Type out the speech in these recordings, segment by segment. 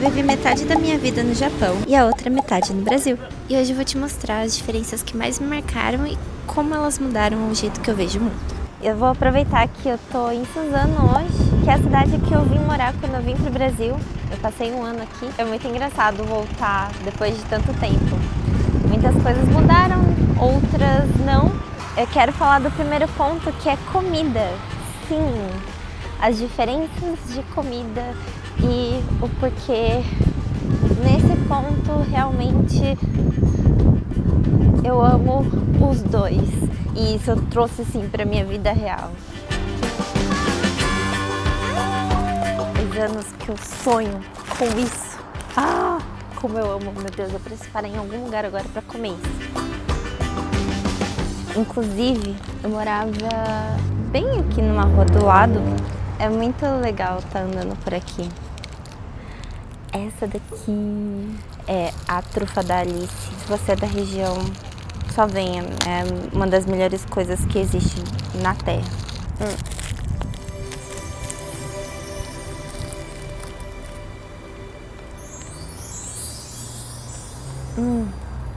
Eu vivi metade da minha vida no Japão e a outra metade no Brasil. E hoje eu vou te mostrar as diferenças que mais me marcaram e como elas mudaram o jeito que eu vejo o mundo. Eu vou aproveitar que eu tô em Suzano hoje, que é a cidade que eu vim morar quando eu vim pro Brasil. Eu passei um ano aqui. É muito engraçado voltar depois de tanto tempo. Muitas coisas mudaram, outras não. Eu quero falar do primeiro ponto, que é comida. Sim, as diferenças de comida e o porquê. Nesse ponto, realmente, eu amo os dois. E isso eu trouxe, sim, pra minha vida real. Faz anos que eu sonho com isso. Ah, como eu amo, meu Deus, eu preciso parar em algum lugar agora pra comer isso. Inclusive, eu morava bem aqui numa rua do lado. É muito legal estar andando por aqui. Essa daqui é a trufa da Alice. Se você é da região, só venha. É uma das melhores coisas que existe na Terra.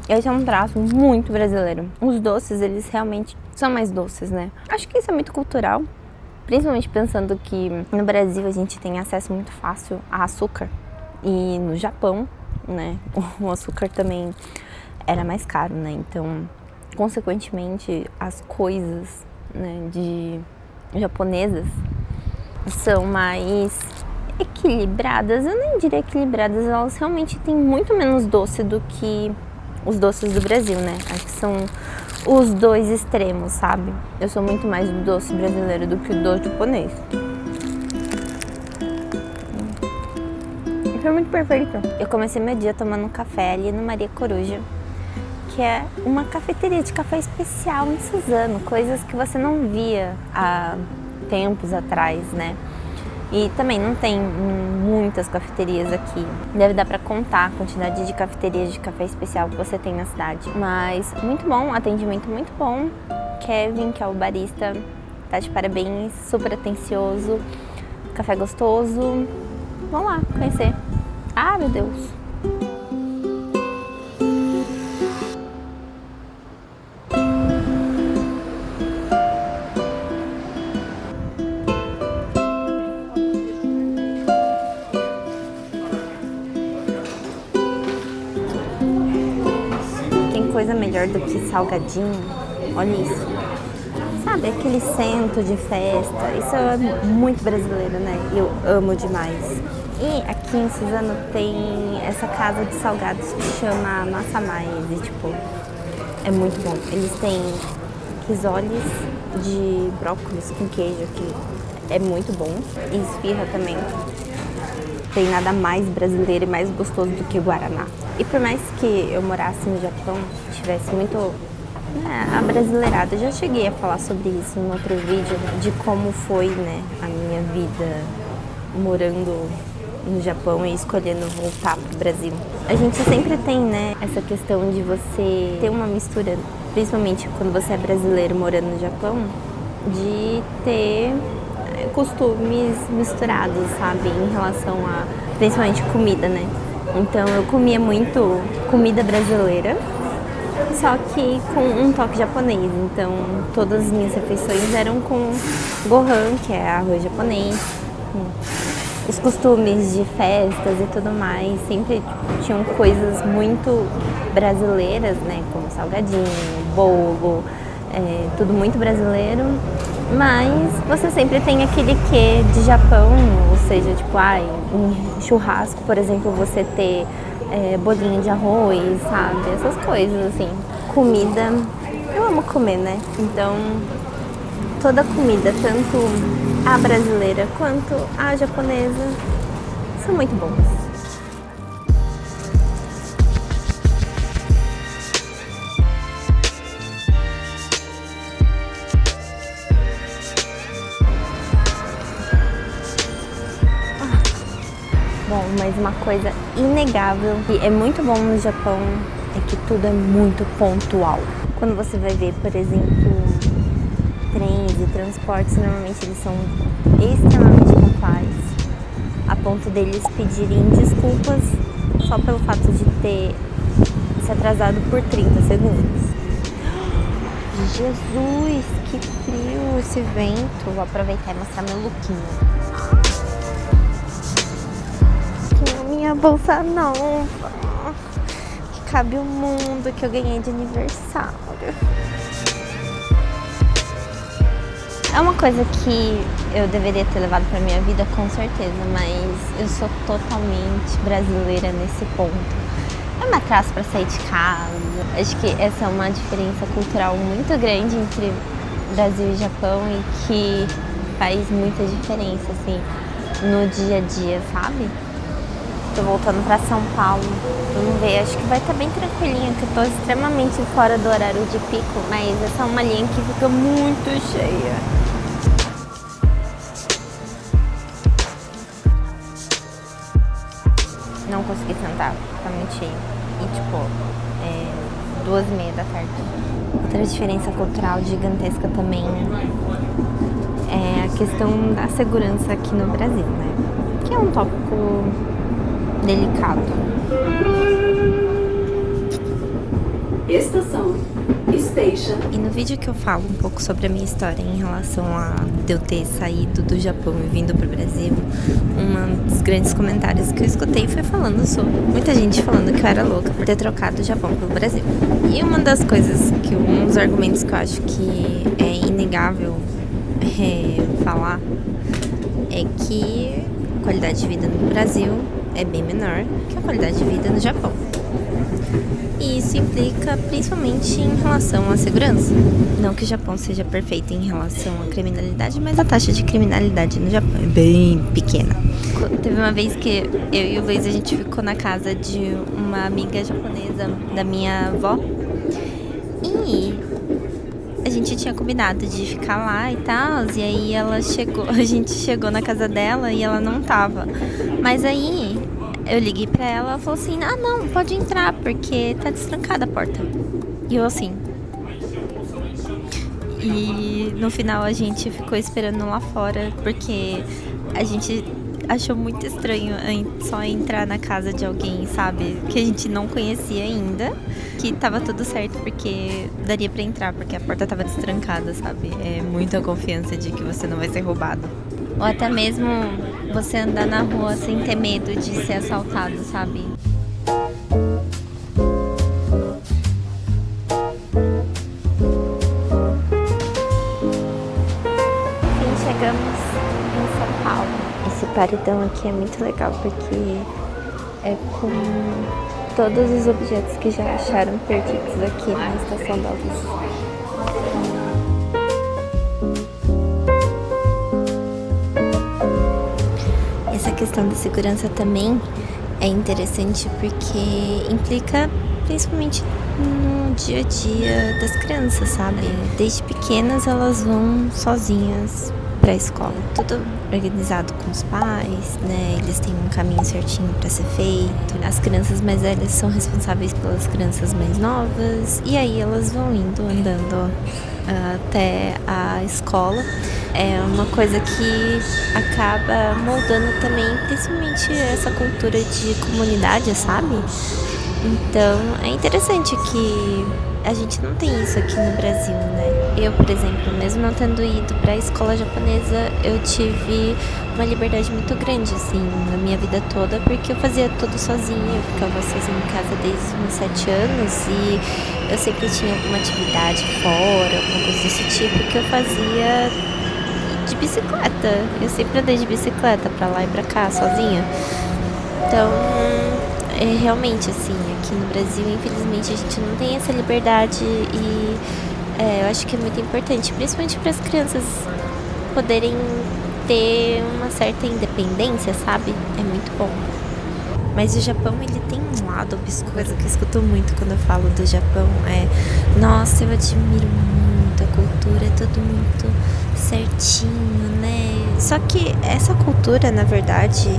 Esse é um traço muito brasileiro. Os doces, eles realmente são mais doces, né? Acho que isso é muito cultural. Principalmente pensando que no Brasil a gente tem acesso muito fácil a açúcar. E no Japão, né, o açúcar também era mais caro, né? Então, consequentemente, as coisas, né, japonesas são mais equilibradas. Eu nem diria equilibradas, elas realmente têm muito menos doce do que os doces do Brasil, né? Acho que são os dois extremos, sabe? Eu sou muito mais do doce brasileiro do que o doce japonês. Foi muito perfeito. Eu comecei meu dia tomando um café ali no Maria Coruja, que é uma cafeteria de café especial em Suzano, coisas que você não via há tempos atrás, né? E também não tem muitas cafeterias aqui. Deve dar pra contar a quantidade de cafeterias de café especial que você tem na cidade. Mas muito bom, atendimento muito bom. Kevin, que é o barista, tá de parabéns, super atencioso, café gostoso. Vamos lá conhecer. Ah, meu Deus! Tem coisa melhor do que salgadinho? Olha isso. Sabe, aquele centro de festa, isso é muito brasileiro, né? Eu amo demais. E aqui em Suzano tem essa casa de salgados que chama Massamais e, tipo, é muito bom. Eles têm risoles de brócolis com queijo, que é muito bom. E esfirra também. Tem nada mais brasileiro e mais gostoso do que o guaraná. E por mais que eu morasse no Japão, tivesse muito abrasileirado, eu já cheguei a falar sobre isso em outro vídeo, de como foi, né, a minha vida morando no Japão e escolhendo voltar pro Brasil. A gente sempre tem, né, essa questão de você ter uma mistura, principalmente quando você é brasileiro morando no Japão, de ter costumes misturados, sabe, em relação a, principalmente, comida, né. Então eu comia muito comida brasileira, só que com um toque japonês. Então todas as minhas refeições eram com gohan, que é arroz japonês. Os costumes de festas e tudo mais sempre tinham coisas muito brasileiras, né? Como salgadinho, bolo, tudo muito brasileiro. Mas você sempre tem aquele quê de Japão, ou seja, tipo, em churrasco, por exemplo, você ter bolinho de arroz, sabe? Essas coisas, assim. Comida, eu amo comer, né? Então, toda comida, tanto a brasileira quanto a japonesa, são muito bons. Bom, mas uma coisa inegável que é muito bom no Japão é que tudo é muito pontual. Quando você vai ver, por exemplo, trens e transportes, normalmente eles são extremamente pontuais. A ponto deles pedirem desculpas só pelo fato de ter se atrasado por 30 segundos. Jesus, que frio esse vento. Vou aproveitar e mostrar meu lookinho. Minha bolsa nova, que cabe o mundo, que eu ganhei de aniversário. É uma coisa que eu deveria ter levado pra minha vida, com certeza, mas eu sou totalmente brasileira nesse ponto. Eu me atraso pra sair de casa. Acho que essa é uma diferença cultural muito grande entre Brasil e Japão e que faz muita diferença, assim, no dia a dia, sabe? Tô voltando pra São Paulo. Vamos ver, acho que vai estar bem tranquilinha, que eu tô extremamente fora do horário de pico, mas essa é uma linha que fica muito cheia. Não consegui sentar, tá muito cheio. E tipo, 2h30 da tarde. Outra diferença cultural gigantesca também é a questão da segurança aqui no Brasil, né? Que é um tópico delicado. Estação Station. E no vídeo que eu falo um pouco sobre a minha história em relação a de eu ter saído do Japão e vindo pro Brasil, um dos grandes comentários que eu escutei foi falando sobre muita gente falando que eu era louca por ter trocado o Japão pelo Brasil. E uma das coisas um dos argumentos que eu acho que é inegável falar é que a qualidade de vida no Brasil é bem menor que a qualidade de vida no Japão. E isso implica principalmente em relação à segurança. Não que o Japão seja perfeito em relação à criminalidade, mas a taxa de criminalidade no Japão é bem pequena. Teve uma vez que eu e o Luiz, a gente ficou na casa de uma amiga japonesa da minha avó. E a gente tinha combinado de ficar lá e tal, e aí a gente chegou na casa dela e ela não tava. Mas aí eu liguei pra ela falou assim, não, pode entrar, porque tá destrancada a porta. E eu assim. E no final a gente ficou esperando lá fora, porque a gente achou muito estranho só entrar na casa de alguém, sabe? Que a gente não conhecia ainda. Que tava tudo certo, porque daria pra entrar, porque a porta tava destrancada, sabe? É muita confiança de que você não vai ser roubado. Ou até mesmo você andar na rua sem ter medo de ser assaltado, sabe? Enfim, chegamos em São Paulo. Esse paredão aqui é muito legal porque é com todos os objetos que já acharam perdidos aqui na Estação da Luz. Essa questão da segurança também é interessante porque implica principalmente no dia a dia das crianças, sabe? Desde pequenas elas vão sozinhas pra escola, tudo organizado com os pais, né? Eles têm um caminho certinho pra ser feito. As crianças mais velhas são responsáveis pelas crianças mais novas e aí elas vão indo, andando até a escola. É uma coisa que acaba moldando também, principalmente essa cultura de comunidade, sabe? Então, é interessante que a gente não tem isso aqui no Brasil, né? Eu, por exemplo, mesmo não tendo ido pra escola japonesa, eu tive uma liberdade muito grande, assim, na minha vida toda, porque eu fazia tudo sozinha, eu ficava sozinha em casa desde os meus 7 anos e eu sempre tinha alguma atividade fora, alguma coisa desse tipo, que eu fazia de bicicleta. Eu sempre andei de bicicleta pra lá e pra cá, sozinha. Então, realmente, assim, aqui no Brasil, infelizmente, a gente não tem essa liberdade e eu acho que é muito importante, principalmente para as crianças poderem ter uma certa independência, sabe? É muito bom. Mas o Japão, ele tem um lado obscuro. Coisa que eu escuto muito quando eu falo do Japão nossa, eu admiro muito a cultura, é tudo muito certinho, né? Só que essa cultura, na verdade,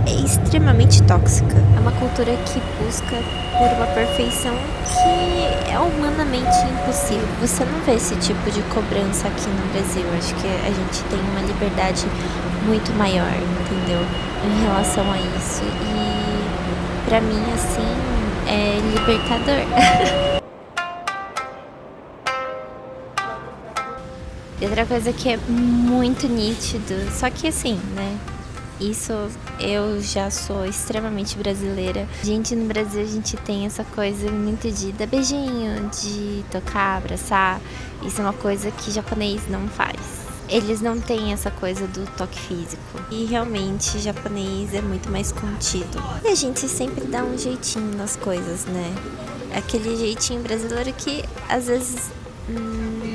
é extremamente tóxica. É uma cultura que busca por uma perfeição que é humanamente impossível. Você não vê esse tipo de cobrança aqui no Brasil. Acho que a gente tem uma liberdade muito maior, entendeu? Em relação a isso. E pra mim, assim, é libertador. E outra coisa que é muito nítido, só que assim, né? Isso eu já sou extremamente brasileira. Gente, no Brasil a gente tem essa coisa muito de dar beijinho, de tocar, abraçar. Isso é uma coisa que japonês não faz. Eles não têm essa coisa do toque físico. E realmente japonês é muito mais contido. E a gente sempre dá um jeitinho nas coisas, né? Aquele jeitinho brasileiro que às vezes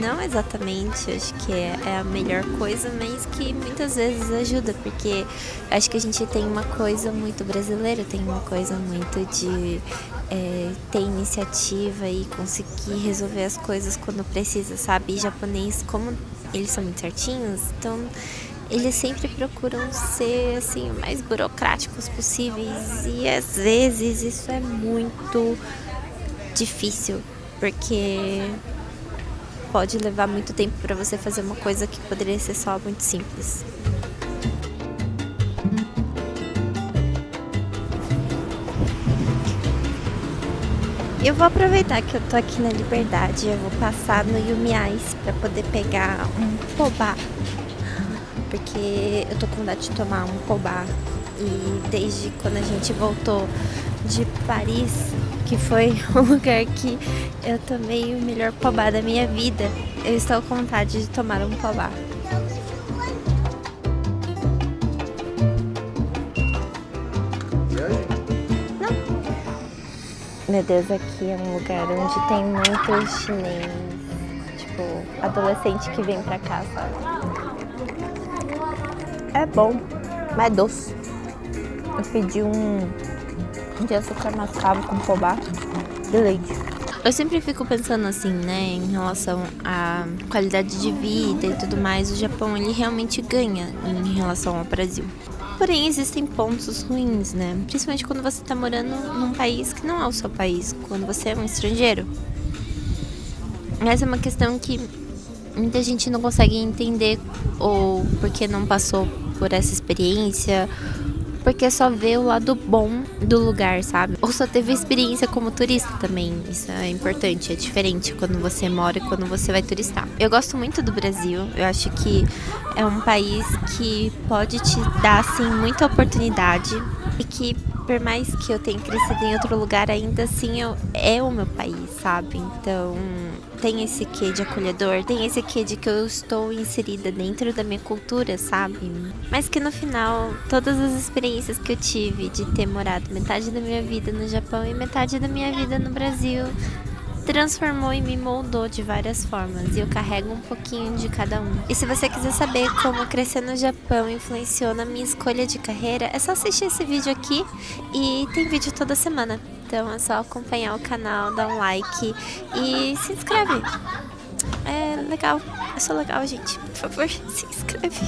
não exatamente, acho que é a melhor coisa, mas que muitas vezes ajuda, porque acho que a gente tem uma coisa muito brasileira, tem uma coisa muito de ter iniciativa e conseguir resolver as coisas quando precisa, sabe? E japonês, como eles são muito certinhos, então eles sempre procuram ser assim o mais burocráticos possíveis e às vezes isso é muito difícil, porque pode levar muito tempo para você fazer uma coisa que poderia ser só muito simples. Eu vou aproveitar que eu tô aqui na Liberdade, eu vou passar no Yumiais para poder pegar um pobá, porque eu tô com vontade de tomar um pobá e desde quando a gente voltou de Paris, que foi o lugar que eu tomei o melhor pobá da minha vida, eu estou com vontade de tomar um pobá. Não. Meu Deus, aqui é um lugar onde tem muitos chinês, tipo, adolescente que vem pra cá, sabe? É bom, mas é doce. Eu pedi um de açúcar mascavo com pobá e leite. Eu sempre fico pensando assim, né, em relação à qualidade de vida e tudo mais, o Japão ele realmente ganha em relação ao Brasil. Porém, existem pontos ruins, né? Principalmente quando você tá morando num país que não é o seu país, quando você é um estrangeiro. Essa é uma questão que muita gente não consegue entender, ou porque não passou por essa experiência, porque só vê o lado bom do lugar, sabe? Ou só teve experiência como turista também. Isso é importante, é diferente quando você mora e quando você vai turistar. Eu gosto muito do Brasil, eu acho que é um país que pode te dar, assim, muita oportunidade e que, por mais que eu tenha crescido em outro lugar, ainda assim é o meu país, sabe? Então, tem esse quê de acolhedor, tem esse quê de que eu estou inserida dentro da minha cultura, sabe? Mas que no final, todas as experiências que eu tive de ter morado metade da minha vida no Japão e metade da minha vida no Brasil transformou e me moldou de várias formas, e eu carrego um pouquinho de cada um. E se você quiser saber como crescer no Japão influenciou na minha escolha de carreira, é só assistir esse vídeo aqui, e tem vídeo toda semana. Então é só acompanhar o canal, dar um like e se inscreve. É legal, eu sou legal, gente. Por favor, se inscreve.